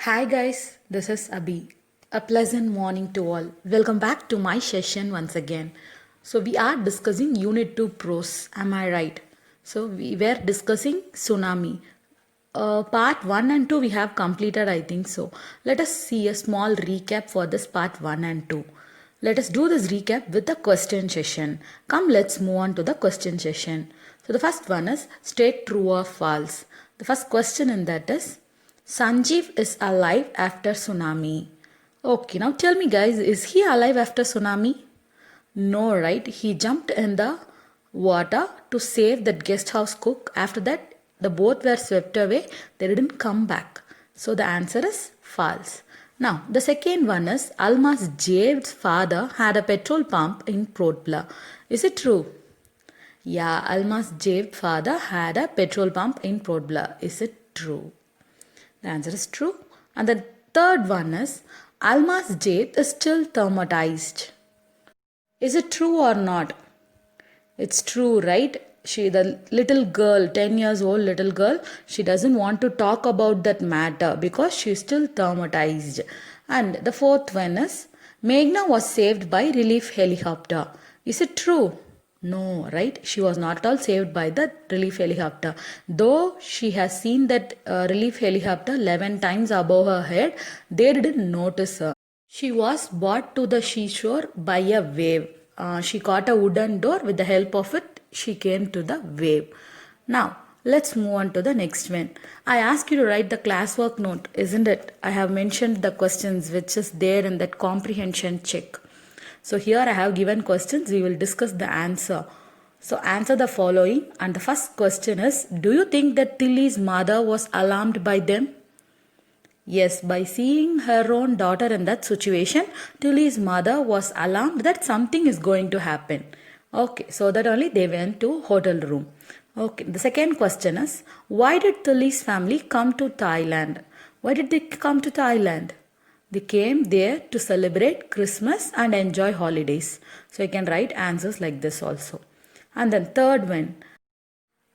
Hi guys, this is Abhi. A pleasant morning to all. Welcome back to my session once again. So we are discussing Unit 2 Prose, am I right? So we were discussing tsunami. Part 1 and 2 we have completed, I think so. Let us see a small recap for this part 1 and 2. Let us do this recap with the question session. Come, let's move on to the question session. So the first one is state true or false. The first question in that is Sanjeev is alive after tsunami. Okay, now tell me guys, is he alive after tsunami? No, right? He jumped in the water to save that guest house cook. After that, the both were swept away. They didn't come back. So the answer is false. Now, the second one is Almas Javed's father had a petrol pump in Port Blair. Is it true? Yeah, Almas Javed's father had a petrol pump in Port Blair. Is it true? The answer is true. And the third one is Almas Jade is still traumatized. Is it true or not? It's true, right? The little girl, 10 years old little girl, she doesn't want to talk about that matter because she's still traumatized. And the fourth one is Meghna was saved by relief helicopter. Is it true? No, right? She was not at all saved by the relief helicopter. Though she has seen that relief helicopter 11 times above her head, they didn't notice her. She was brought to the seashore by a wave. She caught a wooden door. With the help of it, she came to the wave. Now, let's move on to the next one. I asked you to write the classwork note, isn't it? I have mentioned the questions which is there in that comprehension check. So here I have given questions. We will discuss the answer. So answer the following. And the first question is, do you think that Tilly's mother was alarmed by them? Yes, by seeing her own daughter in that situation, Tilly's mother was alarmed that something is going to happen. Okay, so that only they went to hotel room. Okay, the second question is, why did Tilly's family come to Thailand? Why did they come to Thailand? They came there to celebrate Christmas and enjoy holidays. So you can write answers like this also. And then third one,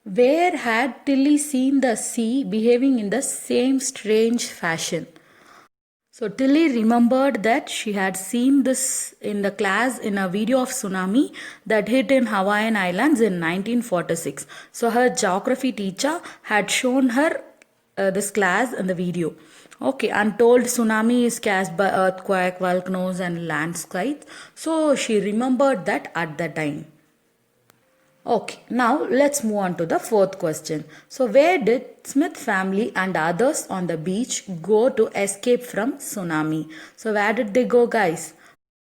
where had Tilly seen the sea behaving in the same strange fashion? So Tilly remembered that she had seen this in the class in a video of tsunami that hit in Hawaiian Islands in 1946. So her geography teacher had shown her this class in the video. Okay, and told tsunami is caused by earthquake, volcanoes and landslides. So she remembered that at the time. Okay, now let's move on to the fourth question. So where did Smith family and others on the beach go to escape from tsunami? So where did they go, guys?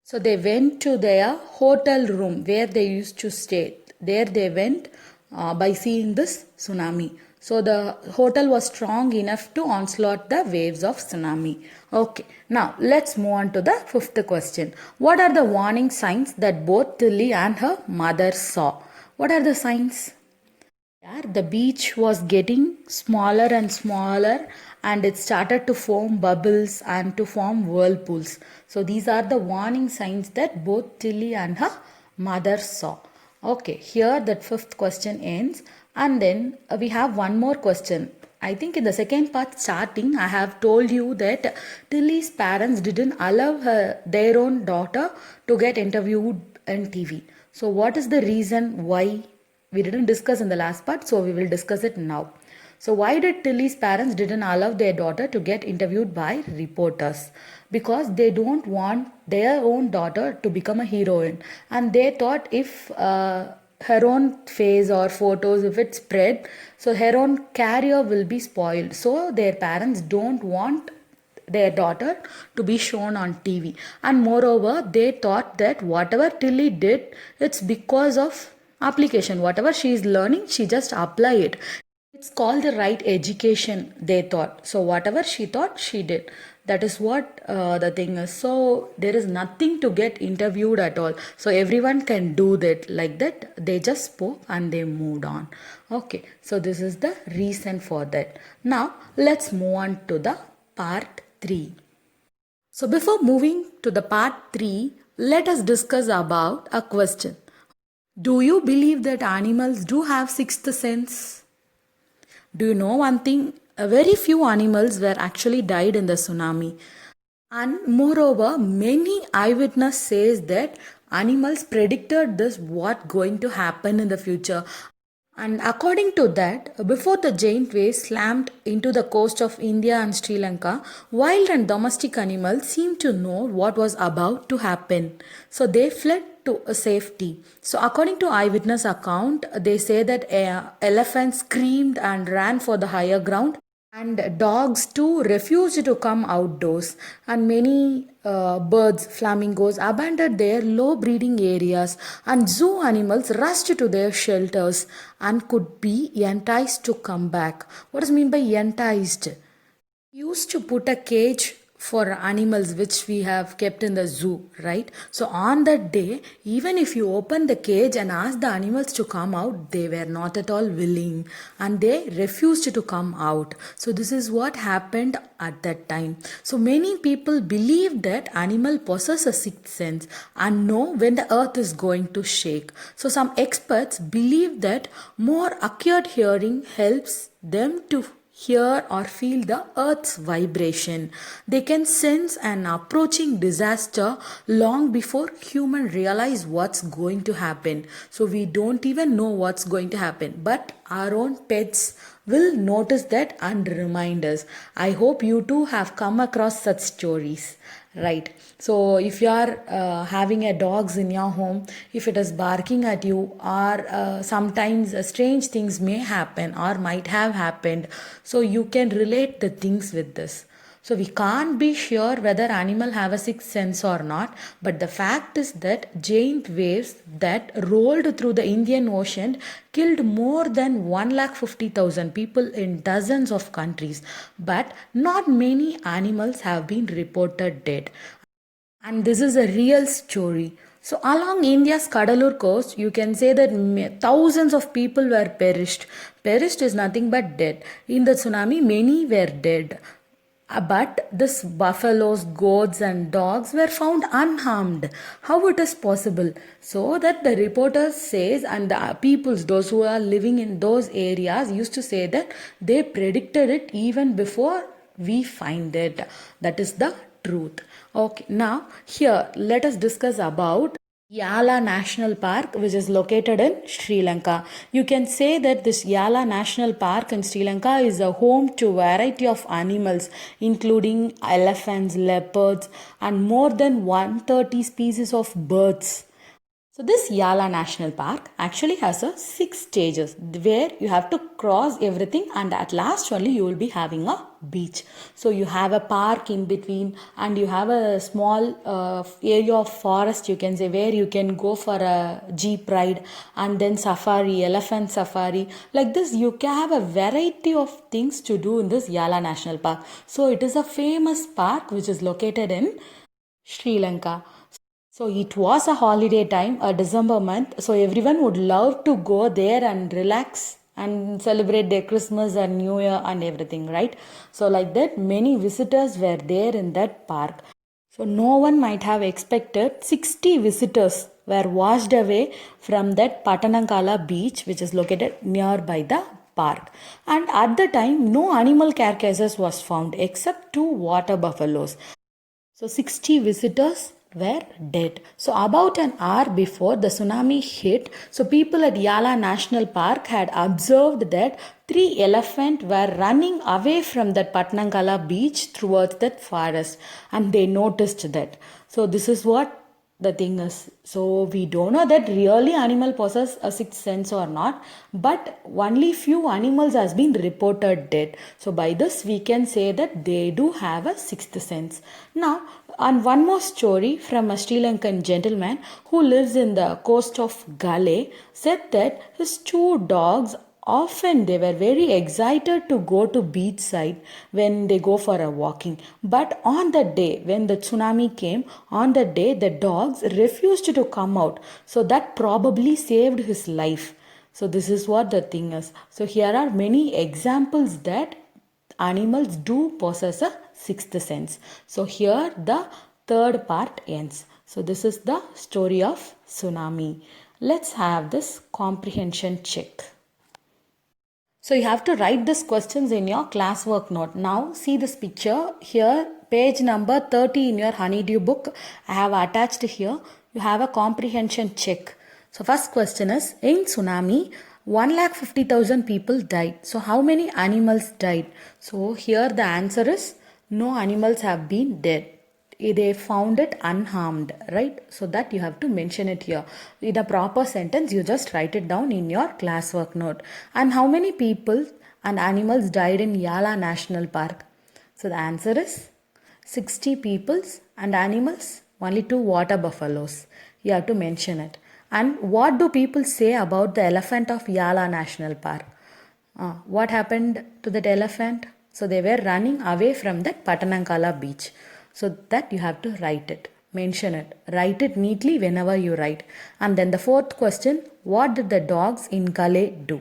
So they went to their hotel room where they used to stay. There they went by seeing this tsunami. So the hotel was strong enough to onslaught the waves of tsunami. Okay, now let's move on to the fifth question. What are the warning signs that both Tilly and her mother saw? What are the signs? Yeah, the beach was getting smaller and smaller and it started to form bubbles and to form whirlpools. So these are the warning signs that both Tilly and her mother saw. Okay, here that fifth question ends and then we have one more question. I think in the second part starting I have told you that Tilly's parents didn't allow their own daughter to get interviewed in TV. So what is the reason why? We didn't discuss in the last part, so we will discuss it now. So why did Tilly's parents didn't allow their daughter to get interviewed by reporters? Because they don't want their own daughter to become a heroine. And they thought if her own face or photos, if it spread, so her own career will be spoiled. So their parents don't want their daughter to be shown on TV. And moreover, they thought that whatever Tilly did, it's because of application. Whatever she is learning, she just apply it. It's called the right education, they thought. So whatever she thought, she did. That is what the thing is. So there is nothing to get interviewed at all. So everyone can do that like that. They just spoke and they moved on. Okay. So this is the reason for that. Now let's move on to the part 3. So before moving to the part 3, let us discuss about a question. Do you believe that animals do have sixth sense? Do you know one thing very few animals were actually died in the tsunami. And moreover, many eyewitness says that animals predicted this what going to happen in the future. And according to that, before the giant waves slammed into the coast of India and Sri Lanka, wild and domestic animals seemed to know what was about to happen. So they fled to a safety. So according to eyewitness account, they say that elephants screamed and ran for the higher ground, and dogs too refused to come outdoors, and many birds, flamingos, abandoned their low breeding areas, and zoo animals rushed to their shelters and could be enticed to come back. What does mean by enticed? Used to put a cage for animals which we have kept in the zoo, right? So on that day, even if you open the cage and ask the animals to come out, they were not at all willing and they refused to come out. So this is what happened at that time. So many people believe that animal possess a sixth sense and know when the earth is going to shake. So some experts believe that more accurate hearing helps them to hear or feel the earth's vibration. They can sense an approaching disaster long before humans realize what's going to happen. So we don't even know what's going to happen, but our own pets will notice that and remind us. I hope you too have come across such stories. Right. So if you are having a dogs in your home, if it is barking at you, or sometimes strange things may happen or might have happened, so you can relate the things with this. So we can't be sure whether animal have a sixth sense or not, but the fact is that giant waves that rolled through the Indian Ocean killed more than 1,50,000 people in dozens of countries, but not many animals have been reported dead. And this is a real story. So along India's Kadalur coast, you can say that thousands of people were perished. Perished is nothing but dead. In the tsunami, many were dead. But this buffaloes, goats, and dogs were found unharmed. How it is possible? So that the reporters says, and the peoples, those who are living in those areas, used to say that they predicted it even before we find it. That is the truth. Okay, now here let us discuss about Yala National Park, which is located in Sri Lanka. You can say that this Yala National Park in Sri Lanka is a home to variety of animals, including elephants, leopards, and more than 130 species of birds. So this Yala National Park actually has a 6 stages where you have to cross everything, and at last only you will be having a beach. So you have a park in between, and you have a small area of forest, you can say, where you can go for a jeep ride, and then safari, elephant safari. Like this you can have a variety of things to do in this Yala National Park. So it is a famous park which is located in Sri Lanka. So it was a holiday time, a December month. So everyone would love to go there and relax and celebrate their Christmas and New Year and everything, right? So like that, many visitors were there in that park. So no one might have expected 60 visitors were washed away from that Patanankala beach, which is located nearby the park. And at the time, no animal carcasses was found except two water buffaloes. So 60 visitors were dead. So about an hour before the tsunami hit, so people at Yala National Park had observed that three elephants were running away from that Patnankala beach towards that forest, and they noticed that. So this is what the thing is. So we don't know that really animal possess a sixth sense or not, but only few animals has been reported dead. So by this we can say that they do have a sixth sense. Now, and one more story from a Sri Lankan gentleman who lives in the coast of Gale said that his two dogs often they were very excited to go to beach side when they go for a walking, but on the day when the tsunami came, on the day the dogs refused to come out, so that probably saved his life. So this is what the thing is. So here are many examples that animals do possess a sixth sense. So here the third part ends. So this is the story of tsunami. Let's have this comprehension check. So you have to write these questions in your classwork note. Now see this picture here, page number 30 in your honeydew book. I have attached here. You have a comprehension check. So first question is, in tsunami, 1,50,000 people died. So how many animals died? So here the answer is, no animals have been dead. They found it unharmed, right? So that you have to mention it here in a proper sentence. You just write it down in your classwork note. And how many people and animals died in Yala National Park? So the answer is 60 peoples and animals, only 2 water buffaloes. You have to mention it. And what do people say about the elephant of Yala National Park? What happened to that elephant? So they were running away from that Patanankala beach. So that you have to write it, mention it, write it neatly whenever you write. And then the fourth question, what did the dogs in Calais do?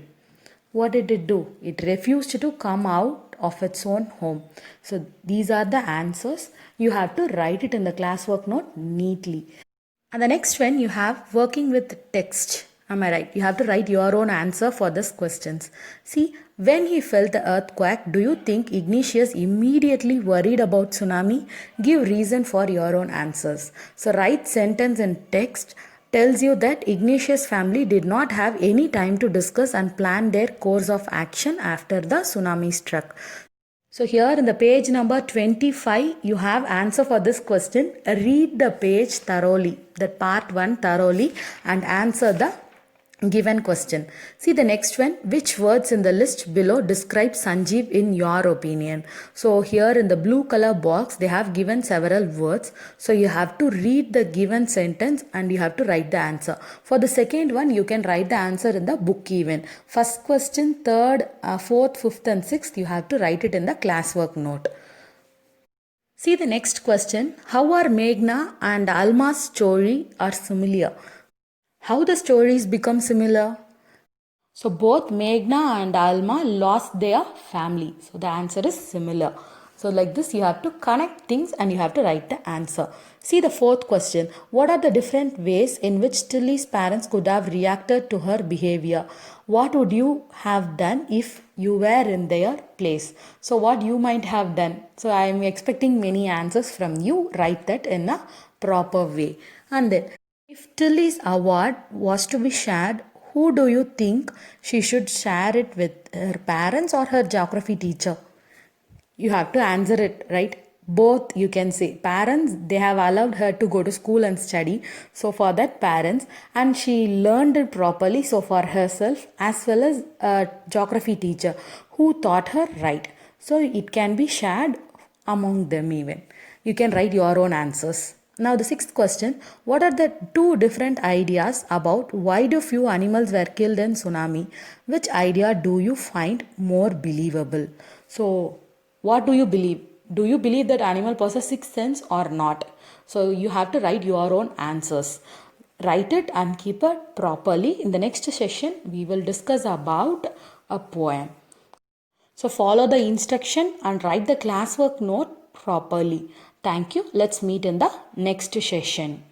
What did it do? It refused to come out of its own home. So these are the answers. You have to write it in the classwork note neatly. And the next one you have working with text. Am I right? You have to write your own answer for this questions. See, when he felt the earthquake, do you think Ignatius immediately worried about tsunami? Give reason for your own answers. So write sentence in text tells you that Ignatius family did not have any time to discuss and plan their course of action after the tsunami struck. So here in the page number 25, you have answer for this question. Read the page thoroughly, that part 1 thoroughly, and answer the given question. See the next one. Which words in the list below describe Sanjeev in your opinion? So here in the blue color box, they have given several words. So you have to read the given sentence and you have to write the answer. For the second one, you can write the answer in the book even. First question, third, fourth, fifth and sixth, you have to write it in the classwork note. See the next question. How are Meghna and Alma's story are similar? How the stories become similar? So both Meghna and Alma lost their family. So the answer is similar. So like this you have to connect things and you have to write the answer. See the fourth question. What are the different ways in which Tilly's parents could have reacted to her behavior? What would you have done if you were in their place? So what you might have done. So I am expecting many answers from you. Write that in a proper way. And then if Tilly's award was to be shared, who do you think she should share it with, her parents or her geography teacher? You have to answer it, right? Both you can say. Parents, they have allowed her to go to school and study. So for that parents, and she learned it properly. So for herself as well as a geography teacher who taught her right. So it can be shared among them even. You can write your own answers. Now the sixth question, what are the two different ideas about why do few animals were killed in tsunami? Which idea do you find more believable? So what do you believe? Do you believe that animal possess sixth sense or not? So you have to write your own answers. Write it and keep it properly. In the next session, we will discuss about a poem. So follow the instruction and write the classwork note properly. Thank you. Let's meet in the next session.